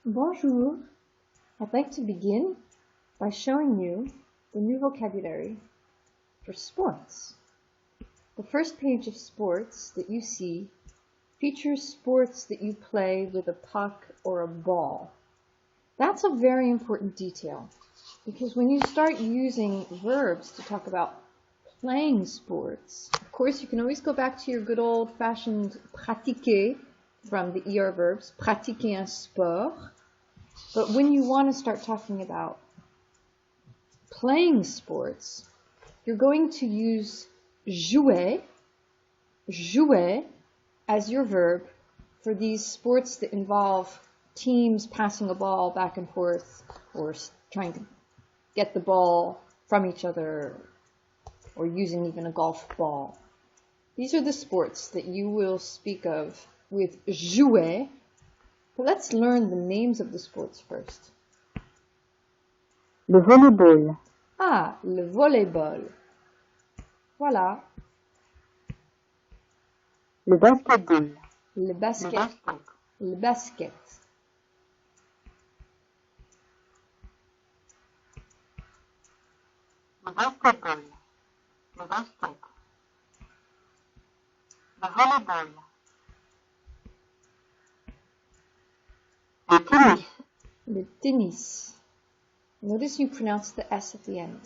Bonjour. I'd like to begin by showing you the new vocabulary for sports. The first page of sports that you see features sports that you play with a puck or a ball. That's a very important detail because when you start using verbs to talk about playing sports, of course you can always go back to your good old-fashioned pratiquer from the ER verbs, pratiquer un sport. But when you want to start talking about playing sports, you're going to use jouer as your verb for these sports that involve teams passing a ball back and forth or trying to get the ball from each other or using even a golf ball. These are the sports that you will speak of with jouer. But let's learn the names of the sports first. Le volleyball. Ah, le volleyball. Voilà. Le basketball. Le basket. Le basket. Le basketball. Le basket. Le volleyball. Le tennis. Le tennis. Notice you pronounce the S at the end.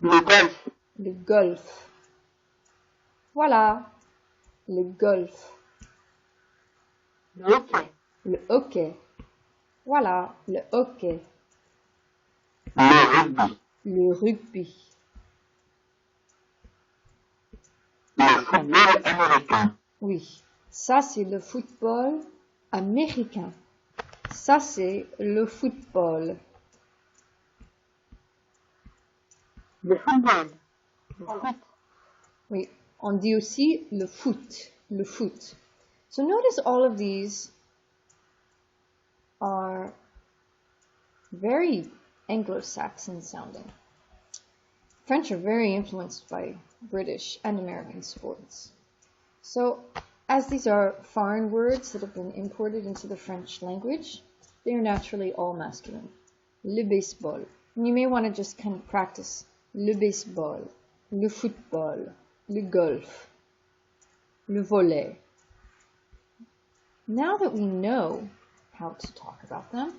Le golf. Le golf. Voilà. Le golf. Le hockey. Le hockey. Voilà. Le hockey. Le rugby. Le rugby. Le football américain. Oui. Ça, c'est le football américain. Ça, c'est le football. Le football. Le foot. Oui, on dit aussi le foot. Le foot. So notice all of these are very Anglo-Saxon sounding. French are very influenced by British and American sports. So, as these are foreign words that have been imported into the French language, they are naturally all masculine. Le baseball. And you may want to just kind of practice le baseball, le football, le golf, le volley. Now that we know how to talk about them,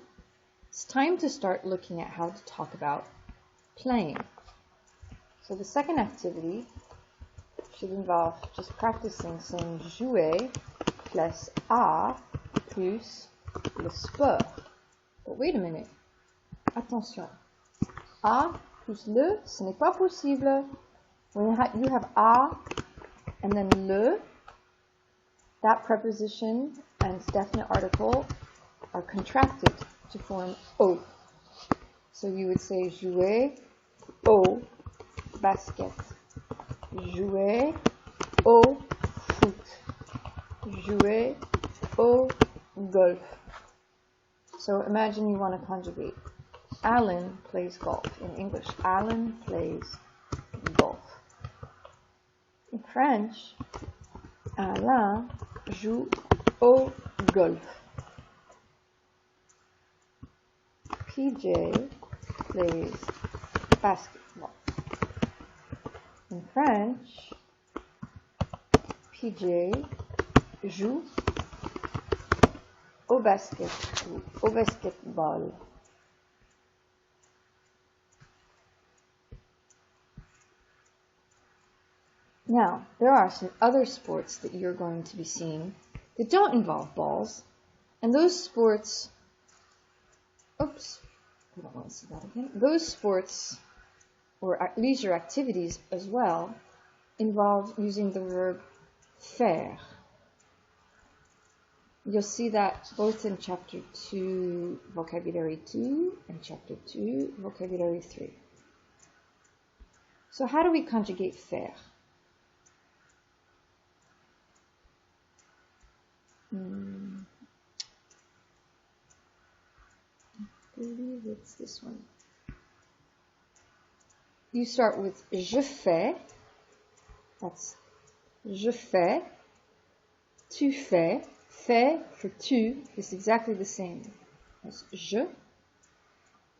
it's time to start looking at how to talk about playing. So the second activity should involve just practicing saying jouer plus a plus le sport. But wait a minute. Attention. A plus le, ce n'est pas possible. When you have a and then le, that preposition and its definite article are contracted to form o. So you would say jouer au basket. Jouer au foot. Jouer au golf. So imagine you want to conjugate. Alan plays golf. In English, Alan plays golf. In French, Alain joue au golf. PJ plays basketball. In French, PJ joue au basket ou au basketball. Now, there are some other sports that you're going to be seeing that don't involve balls, and those sports, oops, I don't want to see that again. Those sports or leisure activities as well involve using the verb faire. You'll see that both in Chapter 2, Vocabulary 2, and Chapter 2, Vocabulary 3. So how do we conjugate faire? I believe it's this one. You start with je fais. That's je fais, tu fais, Fait for tu is exactly the same as je.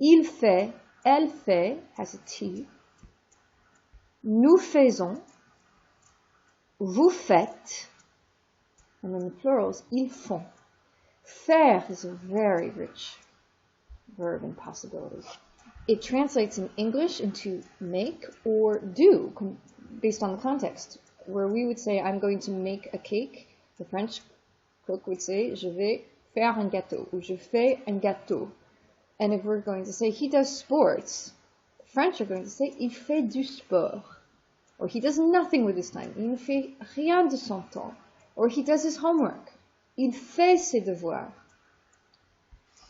Il fait, elle fait has a T. Nous faisons, vous faites, and then the plurals, ils font. Faire is a very rich verb and possibility. It translates in English into make or do, based on the context. Where we would say, I'm going to make a cake, the French cook would say, je vais faire un gâteau, or je fais un gâteau. And if we're going to say, he does sports, the French are going to say, il fait du sport. Or he does nothing with his time. Il ne fait rien de son temps. Or he does his homework. Il fait ses devoirs.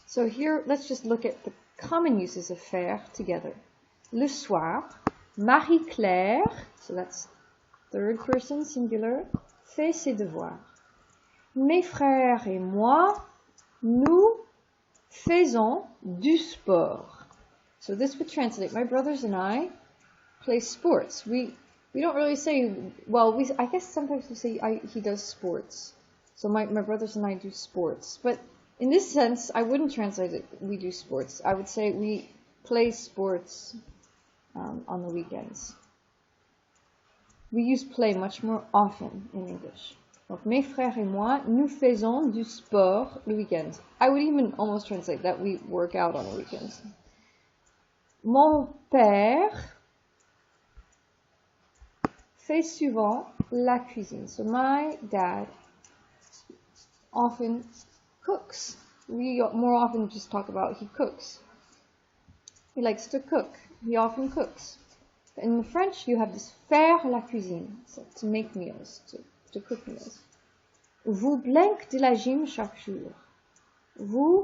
So here, let's just look at the common uses of faire together. Le soir, Marie-Claire, so that's third person singular, fait ses devoirs. Mes frères et moi, nous faisons du sport. So this would translate, my brothers and I play sports. We don't really say, well, I guess sometimes we say he does sports. So my brothers and I do sports. But in this sense, I wouldn't translate it, we do sports. I would say we play sports on the weekends. We use play much more often in English. Donc, mes frères et moi, nous faisons du sport le weekend. I would even almost translate that we work out on the weekends. Mon père fait souvent la cuisine. So my dad often cooks. We more often just talk about he cooks. He likes to cook. He often cooks. In French, you have this faire la cuisine, so to make meals, to cook meals. Vous blanc de la gym chaque jour. Vous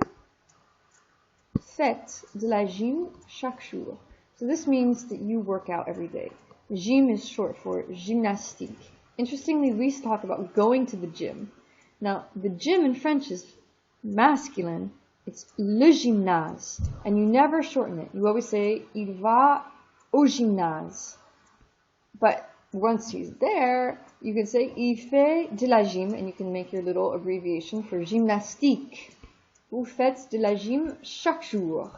faites de la gym chaque jour. So this means that you work out every day. Gym is short for gymnastique. Interestingly, we talk about going to the gym. Now, the gym in French is masculine. It's le gymnase. And you never shorten it. You always say, il va au gymnase. But once he's there, you can say, il fait de la gym, and you can make your little abbreviation for gymnastique. Vous faites de la gym chaque jour.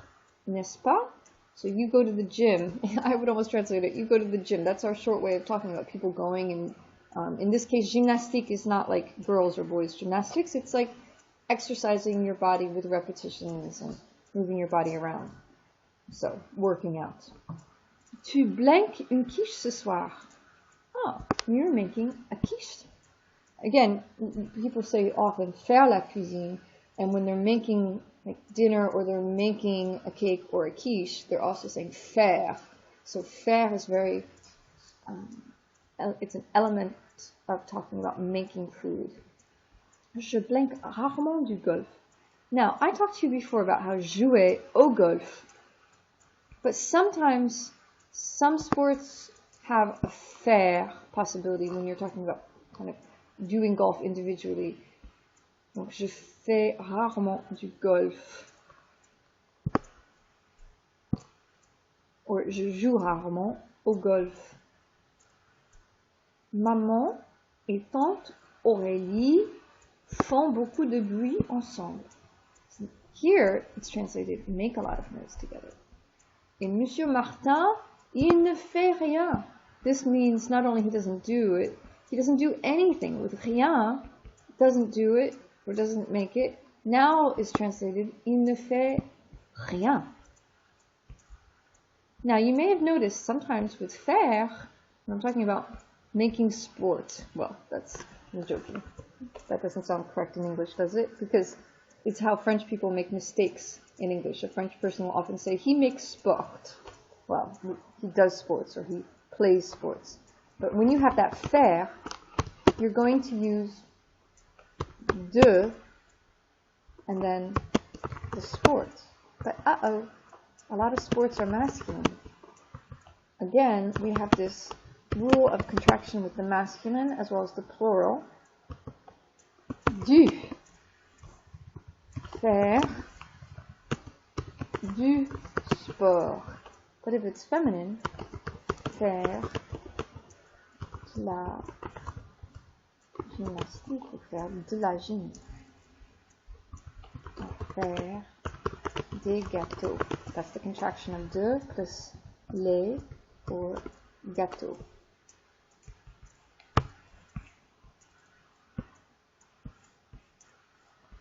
N'est-ce pas? So you go to the gym. I would almost translate it. You go to the gym. That's our short way of talking about people going. And in this case, gymnastique is not like girls or boys gymnastics. It's like exercising your body with repetitions and moving your body around. So, working out. Tu blanques une quiche ce soir. Oh, you're making a quiche. Again, people say often faire la cuisine, and when they're making like dinner or they're making a cake or a quiche, they're also saying faire. So faire is very, it's an element of talking about making food. Je blanque rarement du golf. Now, I talked to you before about how jouer au golf, but sometimes some sports have a faire possibility when you're talking about kind of doing golf individually. Donc, je fais rarement du golf. Or, je joue rarement au golf. Maman et tante Aurélie font beaucoup de bruit ensemble. Here, it's translated, make a lot of noise together. Et Monsieur Martin, il ne fait rien. This means not only he doesn't do it, he doesn't do anything. With rien, doesn't do it, or doesn't make it. Now is translated, il ne fait rien. Now, you may have noticed sometimes with faire, when I'm talking about making sport, well, I'm joking. That doesn't sound correct in English, does it? Because it's how French people make mistakes in English. A French person will often say, he makes sport. Well, he does sports or he plays sports. But when you have that faire, you're going to use de and then the sport. But a lot of sports are masculine. Again, we have this rule of contraction with the masculine as well as the plural. Du. Faire du sport. But if it's feminine, faire de la gymnastique, ou faire de la gym. faire des gâteaux. That's the contraction of de plus les or gâteaux.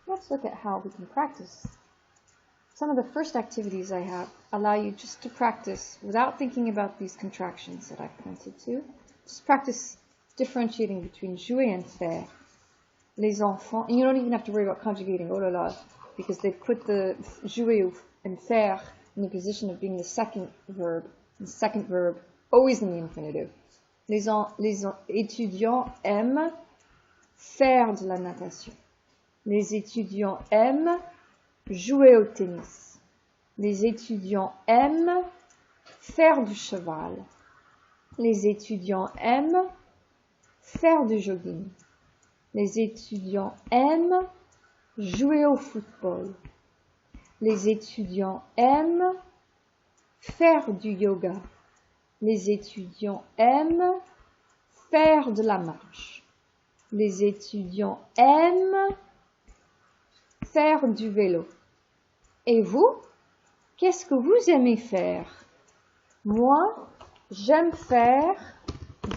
Let's look at how we can practice. Some of the first activities I have allow you just to practice without thinking about these contractions that I've pointed to. Just practice differentiating between jouer and faire. Les enfants, and you don't even have to worry about conjugating, oh la la, because they've put the jouer and faire in the position of being the second verb always in the infinitive. Les étudiants aiment faire de la natation. Les étudiants aiment jouer au tennis. Les étudiants aiment faire du cheval. Les étudiants aiment faire du jogging. Les étudiants aiment jouer au football. Les étudiants aiment faire du yoga. Les étudiants aiment faire de la marche. Les étudiants aiment faire du vélo. Et vous, qu'est-ce que vous aimez faire? Moi, j'aime faire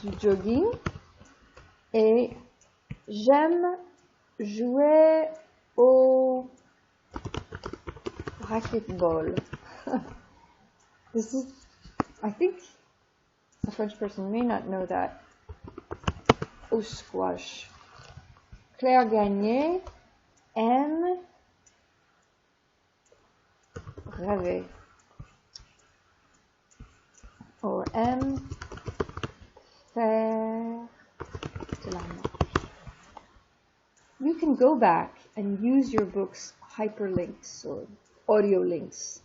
du jogging et j'aime jouer au racquetball. This is, I think, a French person may not know that. Au squash. Claire Gagné aime rêver. Or aime faire de la marche. You can go back and use your book's hyperlinks or audio links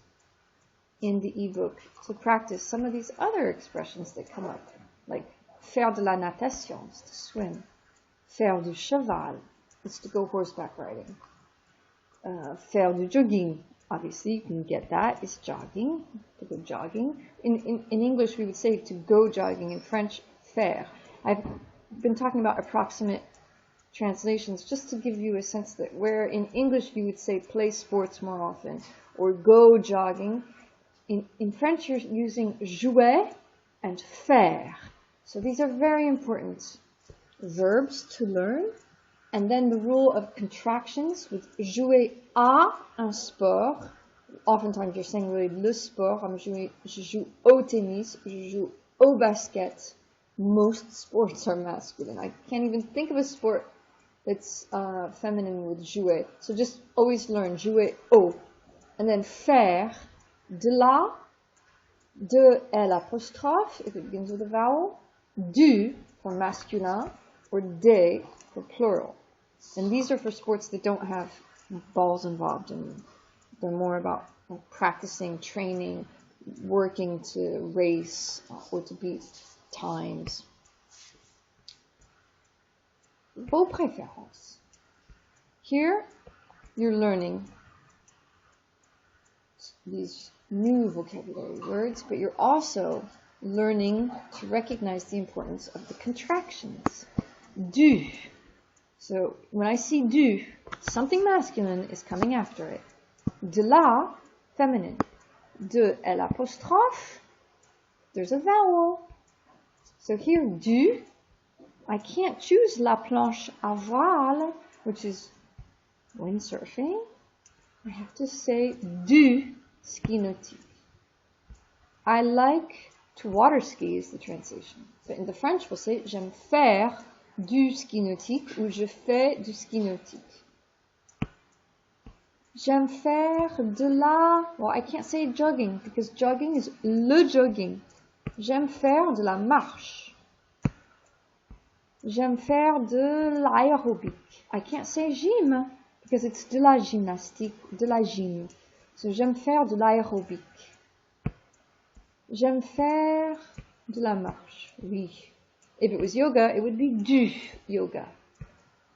in the ebook to practice some of these other expressions that come up, like faire de la natation, is to swim. Faire du cheval is to go horseback riding. Faire du jogging, obviously you can get that, is jogging, to go jogging. In English we would say to go jogging, in French, faire. I've been talking about approximate translations just to give you a sense that where in English you would say play sports more often, or go jogging, in French you're using jouer and faire. So these are very important verbs to learn. And then the rule of contractions with jouer à un sport. Oftentimes you're saying really le sport. Je joue au tennis, je joue au basket. Most sports are masculine. I can't even think of a sport that's feminine with jouer. So just always learn jouer au. And then faire, de la, de L apostrophe, if it begins with a vowel, du for masculin, or des for plural. And these are for sports that don't have balls involved, and they're more about practicing, training, working to race or to beat times. Vos préférences. Here, you're learning these new vocabulary words, but you're also learning to recognize the importance of the contractions. Du. So when I see du, something masculine is coming after it. De la, feminine. De L apostrophe, there's a vowel. So here, du, I can't choose la planche à voile, which is windsurfing. I have to say du ski nautique. I like to water ski is the translation. But in the French, we'll say j'aime faire du ski nautique ou je fais du ski nautique. J'aime faire de la... Well, I can't say jogging because jogging is le jogging. J'aime faire de la marche. J'aime faire de l'aérobic. I can't say gym because it's de la gymnastique, de la gym. So j'aime faire de l'aérobic. J'aime faire de la marche. Oui. If it was yoga, it would be du yoga.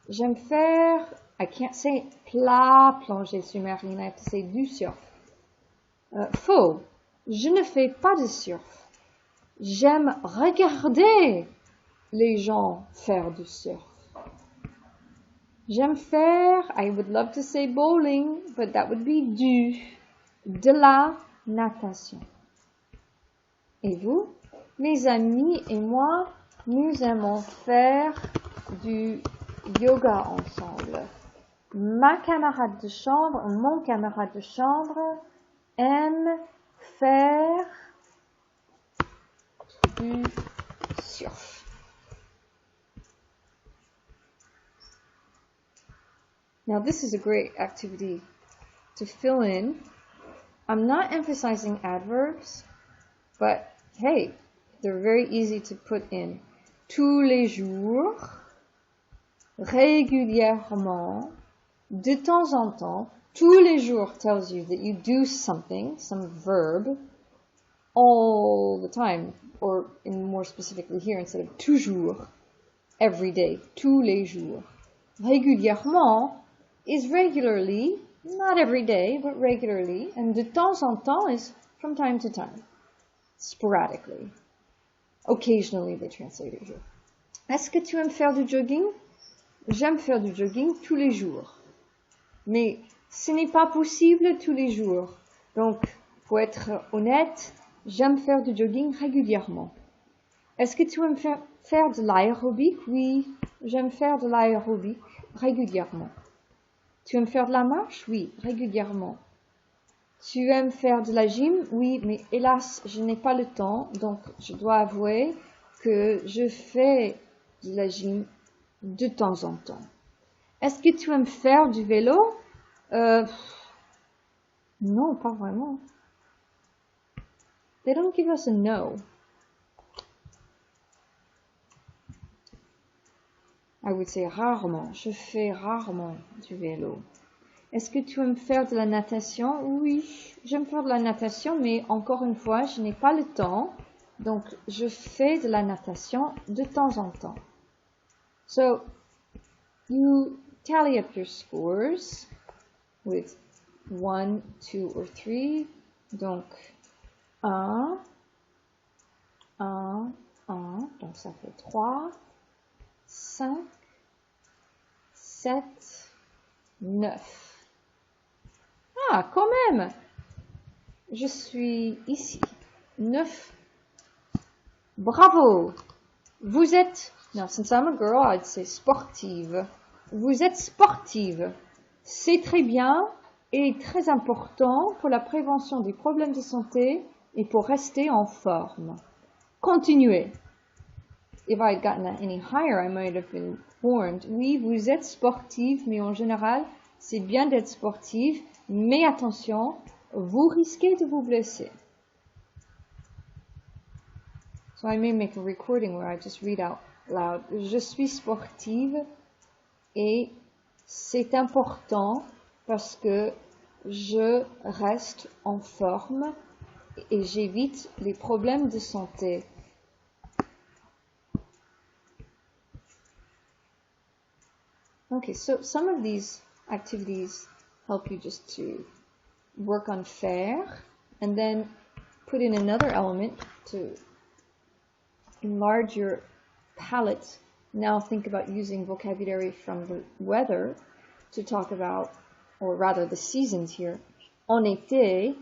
J'aime faire, I can't say plat plongée sous-marine, I have to say du surf. Faux. Je ne fais pas de surf. J'aime regarder les gens faire du surf. J'aime faire, I would love to say bowling, but that would be de la natation. Et vous? Mes amis et moi, nous aimons faire du yoga ensemble. Ma camarade de chambre, mon camarade de chambre aime faire du surf. Now this is a great activity to fill in. I'm not emphasizing adverbs, but hey, they're very easy to put in. Tous les jours, régulièrement, de temps en temps. Tous les jours tells you that you do something, some verb, all the time, or in more specifically here, instead of toujours, every day, tous les jours. Régulièrement is regularly, not every day, but regularly, and de temps en temps is from time to time, sporadically. Occasionally, they translate it here. Est-ce que tu aimes faire du jogging? J'aime faire du jogging tous les jours. Mais ce n'est pas possible tous les jours. Donc, pour être honnête, j'aime faire du jogging régulièrement. Est-ce que tu aimes faire de l'aérobic? Oui, j'aime faire de l'aérobic régulièrement. Tu aimes faire de la marche? Oui, régulièrement. Tu aimes faire de la gym? Oui, mais hélas, je n'ai pas le temps, donc je dois avouer que je fais de la gym de temps en temps. Est-ce que tu aimes faire du vélo? Non, pas vraiment. They don't give us a no. I would say rarement. Je fais rarement du vélo. Est-ce que tu aimes faire de la natation? Oui, j'aime faire de la natation, mais encore une fois, je n'ai pas le temps. Donc, je fais de la natation de temps en temps. So, you tally up your scores with 1, 2, or 3. Donc, 1, 1, 1. Donc, ça fait 3, 5, 7, 9. Ah, quand même! Je suis ici. 9. Bravo! Vous êtes, now since I'm a girl, I'd say sportive. Vous êtes sportive. C'est très bien et très important pour la prévention des problèmes de santé et pour rester en forme. Continuez. If I had gotten that any higher, I might have been warned. Oui, vous êtes sportive, mais en général, c'est bien d'être sportive, mais attention, vous risquez de vous blesser. So I may make a recording where I just read out loud. Je suis sportive et c'est important parce que je reste en forme et j'évite les problèmes de santé. Okay, so some of these activities help you just to work on faire and then put in another element to enlarge your palette. Now think about using vocabulary from the weather to talk about, or rather the seasons here. En été,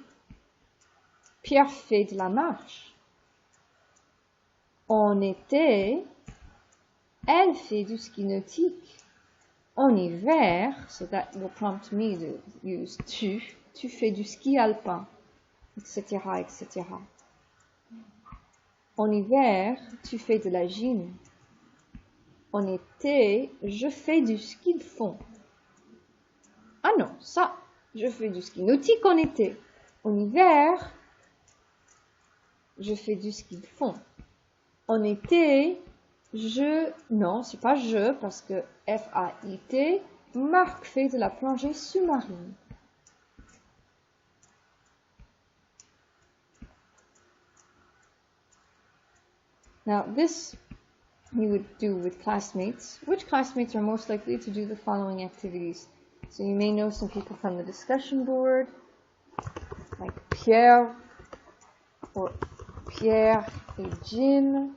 Pierre fait de la marche. En été, elle fait du ski nautique. En hiver, so that will prompt me to use tu fais du ski alpin, etc., etc. En hiver, tu fais de la gym. En été, je fais du ski de fond. Ah non, ça, je fais du ski nautique en été. En hiver, je fais du ski de fond. En été, non, c'est pas je, parce que F-A-I-T, Marc fait de la plongée sous-marine. Now, this you would do with classmates. Which classmates are most likely to do the following activities? So you may know some people from the discussion board, like Pierre, or Pierre et Jim,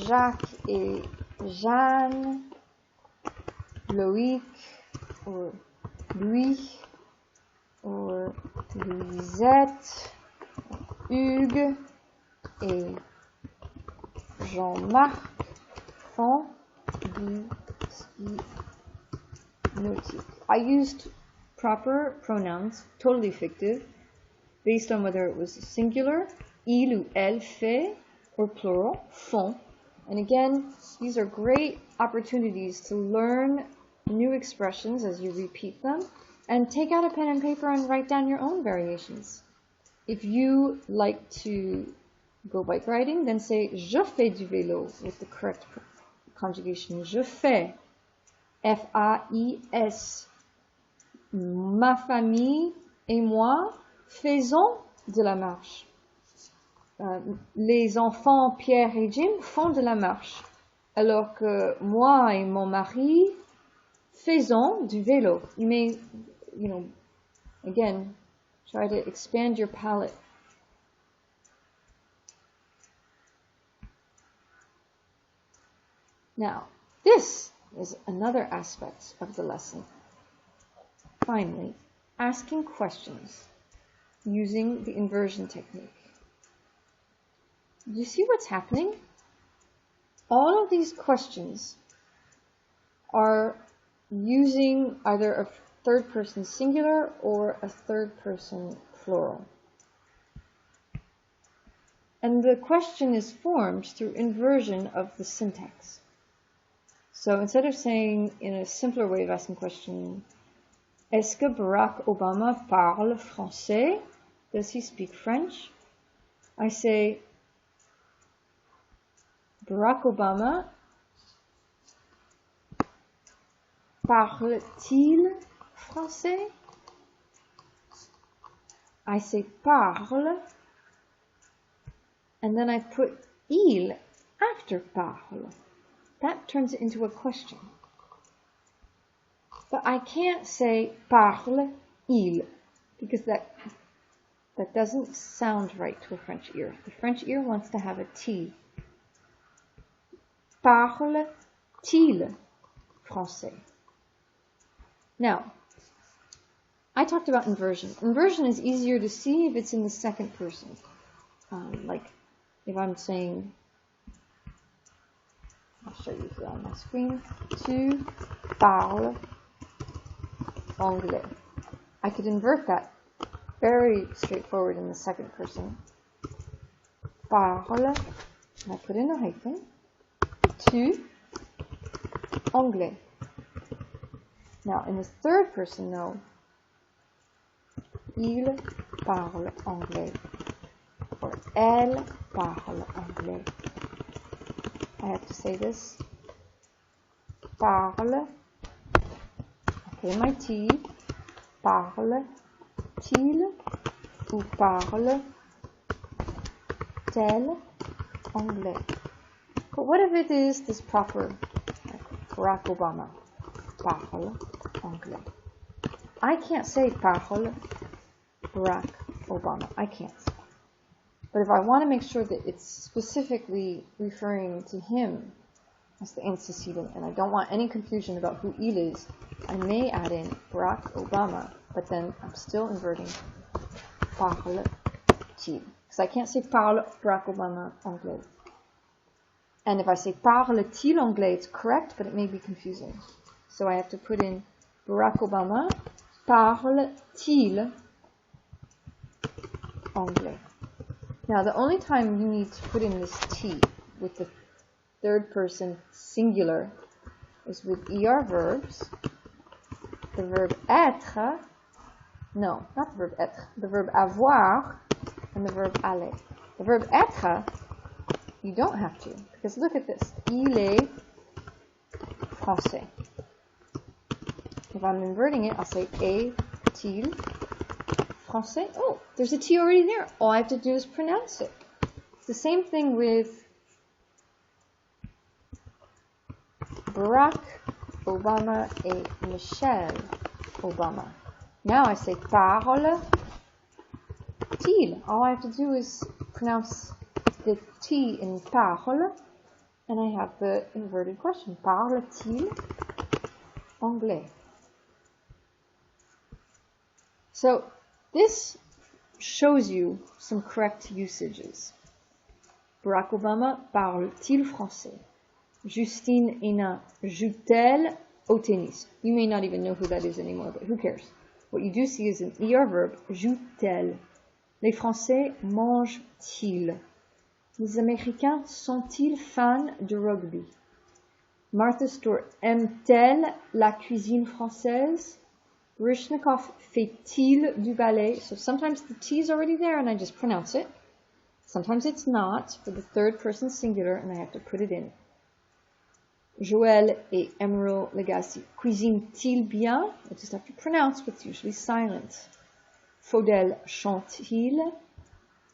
Jacques et Jeanne, Loïc, or Louis, or Louisette, Hugues, et Jean-Marc font du ski nautique. I used proper pronouns, totally fictive, based on whether it was singular, il ou elle fait, or plural, font. And again, these are great opportunities to learn new expressions as you repeat them, and take out a pen and paper and write down your own variations. If you like to go bike riding, then say je fais du vélo with the correct conjugation. Je fais, F-A-I-S. Ma famille et moi faisons de la marche. Les enfants Pierre et Jim font de la marche, alors que moi et mon mari faisons du vélo. You may, again, try to expand your palette. Now, this is another aspect of the lesson. Finally, asking questions using the inversion technique. Do you see what's happening? All of these questions are using either a third person singular or a third person plural. And the question is formed through inversion of the syntax. So instead of saying in a simpler way of asking question, est-ce que Barack Obama parle français? Does he speak French? I say, Barack Obama parle-t-il français? I say parle, and then I put il after parle. That turns it into a question. But I can't say parle-il, because that doesn't sound right to a French ear. The French ear wants to have a T. Parle-t-il français? Now, I talked about inversion. Inversion is easier to see if it's in the second person. Like if I'm saying, I'll show you here on my screen, tu parles anglais. I could invert that very straightforward in the second person. Parle, and I put in a hyphen, tu anglais. Now, in the third person, though, il parle anglais, or elle parle anglais. I have to say this. Parle, I put in my T, parle-t-il ou parle-t-elle anglais? But what if it is this proper, like Barack Obama, parle anglais? I can't say parle Barack Obama. I can't. But if I want to make sure that it's specifically referring to him as the antecedent, and I don't want any confusion about who il is, I may add in Barack Obama, but then I'm still inverting parle-t-il. Because I can't say parle Barack Obama anglais. And if I say parle-t-il anglais, it's correct, but it may be confusing. So I have to put in Barack Obama, parle-t-il anglais? Now, the only time you need to put in this T with the third person singular is with ER verbs. The verb être, no, not the verb être, the verb avoir, and the verb aller. The verb être, you don't have to, because look at this. Il est français. If I'm inverting it, I'll say est-il français? Oh, there's a T already there. All I have to do is pronounce it. It's the same thing with Barack Obama et Michelle Obama. Now I say parle-t-il. All I have to do is pronounce the T in parle, and I have the inverted question. Parle-t-il anglais. So this shows you some correct usages. Barack Obama parle-t-il français? Justine Hénin joue-t-elle au tennis? You may not even know who that is anymore, but who cares? What you do see is an ER verb, joue-t-elle. Les Français mangent-ils? Les Américains sont-ils fans de rugby? Martha Stewart aime-t-elle la cuisine française? Baryshnikov fait-il du ballet? So sometimes the T is already there and I just pronounce it. Sometimes it's not for the third person singular and I have to put it in. Joël et Emerald Lagasse cuisinent-ils bien? I just have to pronounce what's usually silent. Faudel chante-t-il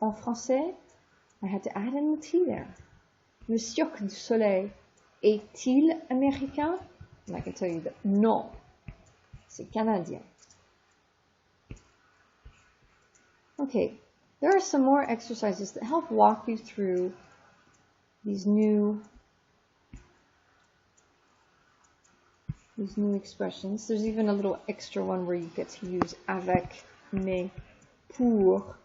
en français? I had to add in the T there. Le Cirque du Soleil est-il américain? And I can tell you that non, c'est canadien. Okay, there are some more exercises that help walk you through these new expressions. There's even a little extra one where you get to use avec, mais, pour,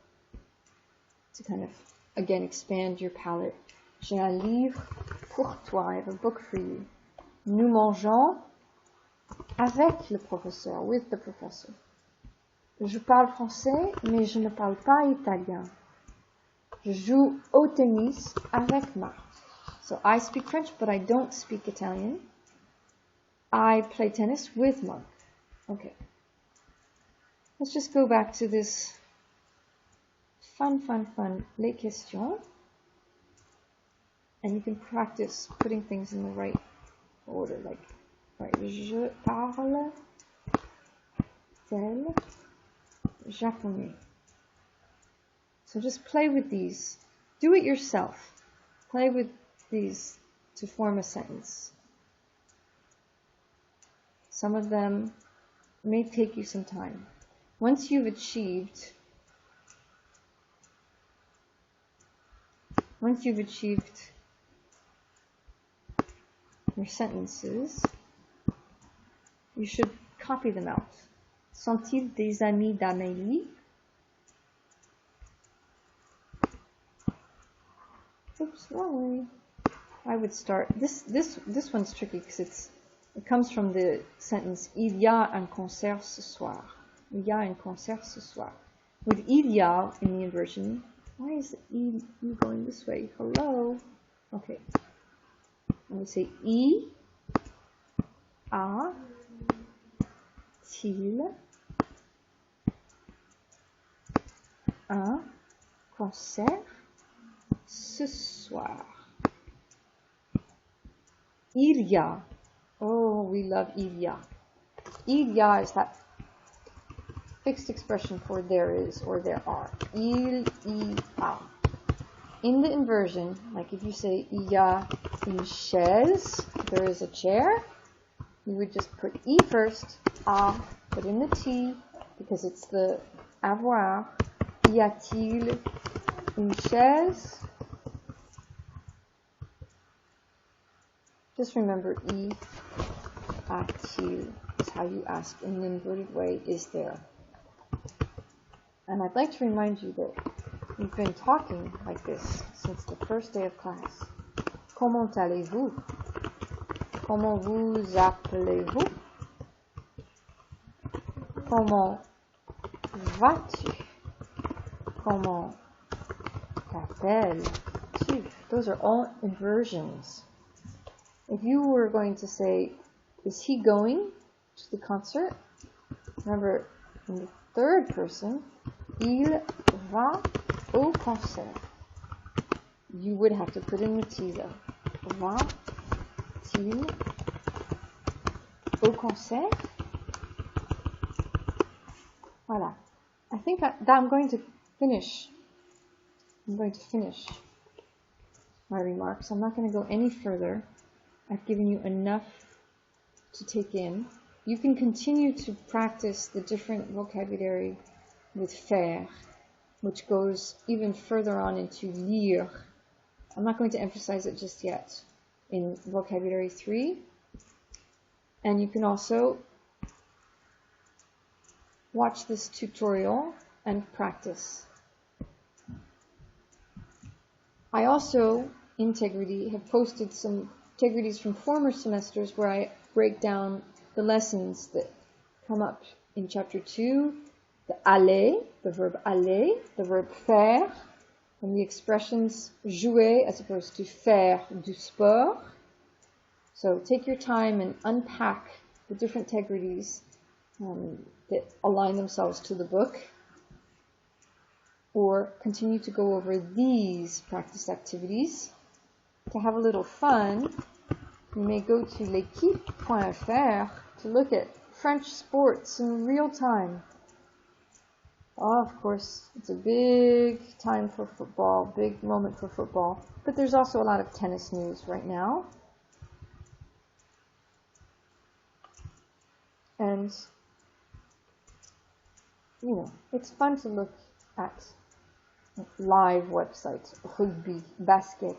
to kind of, again, expand your palette. J'ai un livre pour toi. I have a book for you. Nous mangeons avec le professeur, with the professor. Je parle français, mais je ne parle pas italien. Je joue au tennis avec Marc. So I speak French, but I don't speak Italian. I play tennis with Mark. Okay. Let's just go back to this fun. Les questions. And you can practice putting things in the right order. Like, right, je parle tel japonais. So just play with these. Do it yourself. Play with these to form a sentence. Some of them may take you some time. Once you've achieved your sentences, you should copy them out. Sont-ils des amis d'Amélie? Oops, wrong way. I would start. This one's tricky because it comes from the sentence Il y a un concert ce soir. Il y a un concert ce soir. With il y a in the inversion, why is the il going this way? Hello? Okay. I'm going to say I a-t-il un concert ce soir? Il y a. Oh, we love il y a. Il y a is that fixed expression for there is or there are. Il y a. In the inversion, like if you say il y a une chaise, there is a chair, you would just put I first, a, put in the T, because it's the avoir. Y a-t-il une chaise? Just remember, I a-t-il is how you ask in an inverted way, is there? And I'd like to remind you that we've been talking like this since the first day of class. Comment allez-vous? Comment vous appelez-vous? Comment vas-tu? Comment t'appelles-tu? Those are all inversions. If you were going to say, is he going to the concert? Remember, in the third person, il va au concert. You would have to put in the T though. Va-t-il au concert? Voilà. I think I'm going to finish. I'm going to finish my remarks. I'm not going to go any further. I've given you enough to take in. You can continue to practice the different vocabulary with faire, which goes even further on into lire. I'm not going to emphasize it just yet. In vocabulary 3, And you can also watch this tutorial and practice. I also, Integrity, have posted some Integrities from former semesters where I break down the lessons that come up in chapter 2, the aller, the verb aller, the verb faire, and the expressions jouer as opposed to faire du sport. So take your time and unpack the different Integrities that align themselves to the book, or continue to go over these practice activities. To have a little fun, you may go to l'équipe.fr to look at French sports in real time. Oh, of course, it's a big time for football, big moment for football, but there's also a lot of tennis news right now. And, you know, it's fun to look at live websites, rugby, basket,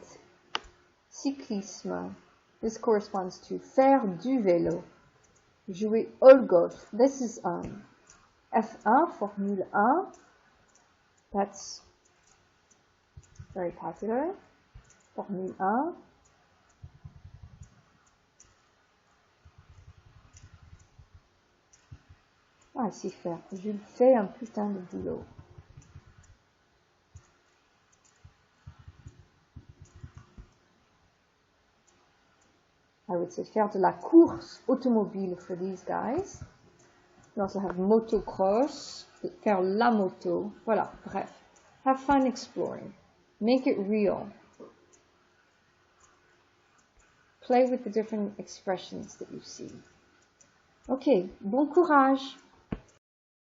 cyclisme. This corresponds to faire du vélo, jouer au golf. This is F1, Formule 1. That's very popular. Formule 1. Ah, c'est faire. Je fais un putain de boulot. I would say faire de la course automobile for these guys. We also have motocross, faire la moto. Voilà, bref. Have fun exploring. Make it real. Play with the different expressions that you see. Ok, bon courage!